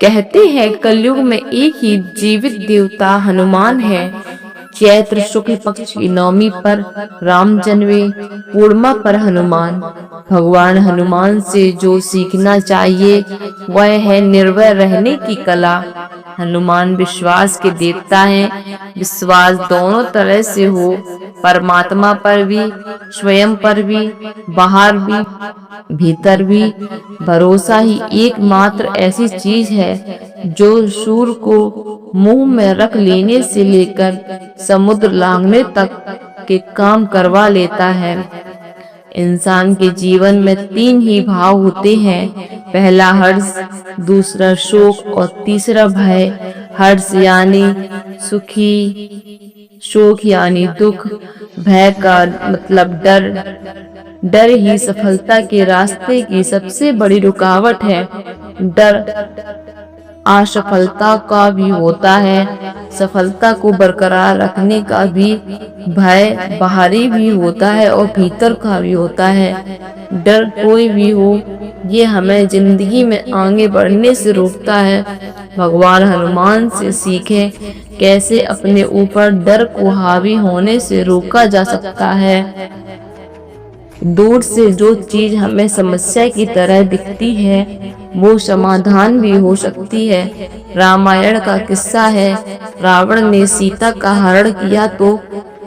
कहते हैं कलयुग में एक ही जीवित देवता हनुमान है। चैत्र शुक्ल पक्ष की नवमी पर राम जन्मे, पूर्णिमा पर हनुमान। भगवान हनुमान से जो सीखना चाहिए वह है निर्भय रहने की कला। हनुमान विश्वास के देवता हैं। विश्वास दोनों तरह से हो, परमात्मा पर भी, स्वयं पर भी, बाहर भी, भीतर भी। भरोसा ही एकमात्र ऐसी चीज है जो सूर को मुंह में रख लेने से लेकर समुद्र लांघने तक के काम करवा लेता है। इंसान के जीवन में तीन ही भाव होते हैं, पहला हर्ष, दूसरा शोक और तीसरा भय। हर्ष यानी सुखी, शोक यानी दुख, भय का मतलब डर। डर ही सफलता के रास्ते की सबसे बड़ी रुकावट है। डर असफलता का भी होता है, सफलता को बरकरार रखने का भी। भय बाहरी भी होता है और भीतर का भी होता है। डर कोई भी हो, ये हमें जिंदगी में आगे बढ़ने से रोकता है। भगवान हनुमान से सीखें कैसे अपने ऊपर डर को हावी होने से रोका जा सकता है। दूर से जो चीज हमें समस्या की तरह दिखती है वो समाधान भी हो सकती है। रामायण का किस्सा है, रावण ने सीता का हरण किया तो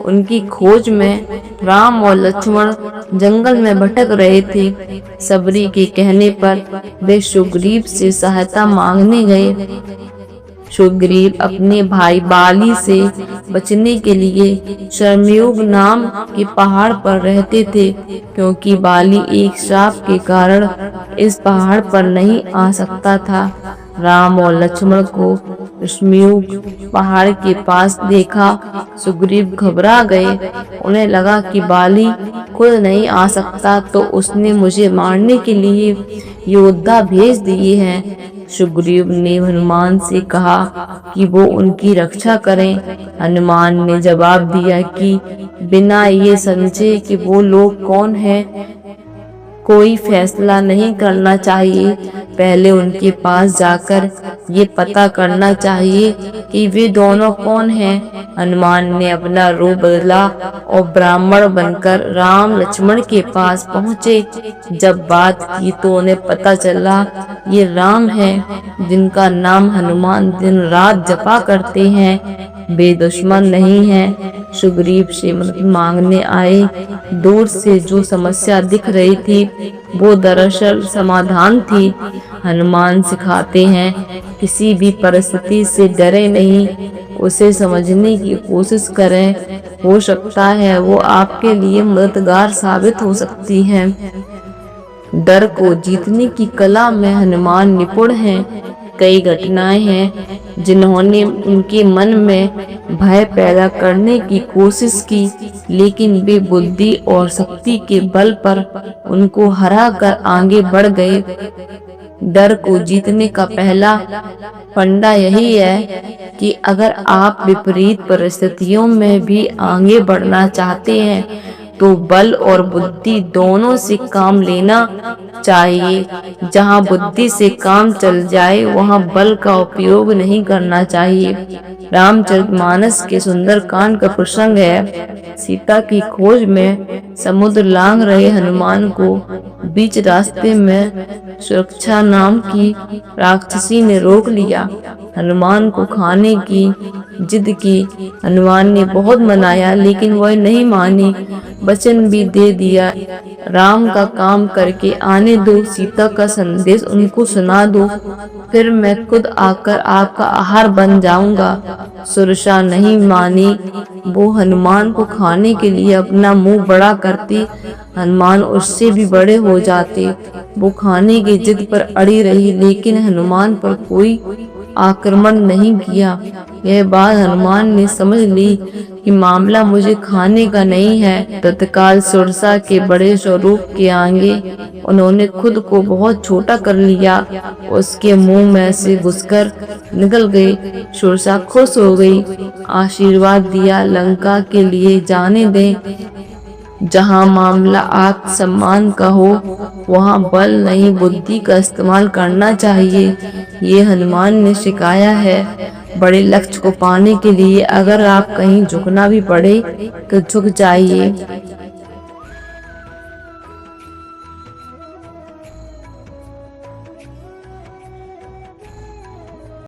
उनकी खोज में राम और लक्ष्मण जंगल में भटक रहे थे। सबरी के कहने पर वे सुग्रीव से सहायता मांगने गए। सुग्रीव अपने भाई बाली से बचने के लिए शरमयुग नाम के पहाड़ पर रहते थे, क्योंकि बाली एक श्राप के कारण इस पहाड़ पर नहीं आ सकता था। राम और लक्ष्मण को शरमयुग पहाड़ के पास देखा। सुग्रीव घबरा गए। उन्हें लगा कि बाली खुद नहीं आ सकता तो उसने मुझे मारने के लिए योद्धा भेज दिए हैं। सुग्रीव ने हनुमान से कहा कि वो उनकी रक्षा करें। हनुमान ने जवाब दिया कि बिना ये समझे कि वो लोग कौन हैं, कोई फैसला नहीं करना चाहिए। पहले उनके पास जाकर ये पता करना चाहिए कि वे दोनों कौन हैं। हनुमान ने अपना रूप बदला और ब्राह्मण बनकर राम लक्ष्मण के पास पहुँचे। जब बात की तो उन्हें पता चला ये राम हैं जिनका नाम हनुमान दिन रात जपा करते हैं। वे दुश्मन नहीं हैं। सुग्रीव से मदद मांगने आए। दूर से जो समस्या दिख रही थी वो दरअसल समाधान थी। हनुमान सिखाते हैं किसी भी परिस्थिति से डरे नहीं, उसे समझने की कोशिश करें। हो सकता है वो आपके लिए मददगार साबित हो सकती है। डर को जीतने की कला में हनुमान निपुण हैं। कई घटनाएं हैं जिन्होंने उनके मन में भय पैदा करने की कोशिश की, लेकिन वे बुद्धि और शक्ति के बल पर उनको हरा कर आगे बढ़ गए। डर को जीतने का पहला फंडा यही है कि अगर आप विपरीत परिस्थितियों में भी आगे बढ़ना चाहते हैं तो बल और बुद्धि दोनों से काम लेना चाहिए। जहां बुद्धि से काम चल जाए वहां बल का उपयोग नहीं करना चाहिए। रामचरितमानस के सुंदरकांड का प्रसंग है। सीता की खोज में समुद्र लांघ रहे हनुमान को बीच रास्ते में सुरक्षा नाम की राक्षसी ने रोक लिया। हनुमान को खाने की जिद की। हनुमान ने बहुत मनाया लेकिन वह नहीं मानी। वचन भी दे दिया, राम का काम करके आने दो, सीता का संदेश उनको सुना दो, फिर मैं खुद आकर आपका आहार बन जाऊंगा। सुरक्षा नहीं मानी। वो हनुमान को खाने के लिए अपना मुंह बड़ा करती, हनुमान उससे भी बड़े हो जाते। वो खाने की जिद पर अड़ी रही लेकिन हनुमान पर कोई आक्रमण नहीं किया। यह बात हनुमान ने समझ ली कि मामला मुझे खाने का नहीं है। तत्काल सुरसा के बड़े स्वरूप के आगे उन्होंने खुद को बहुत छोटा कर लिया। उसके मुंह में से घुसकर निकल गई। सुरसा खुश हो गई, आशीर्वाद दिया, लंका के लिए जाने दें। जहाँ मामला आत्मसम्मान का हो वहाँ बल नहीं बुद्धि का इस्तेमाल करना चाहिए, ये हनुमान ने सिखाया है। बड़े लक्ष्य को पाने के लिए अगर आप कहीं झुकना भी पड़े तो झुक जाइए।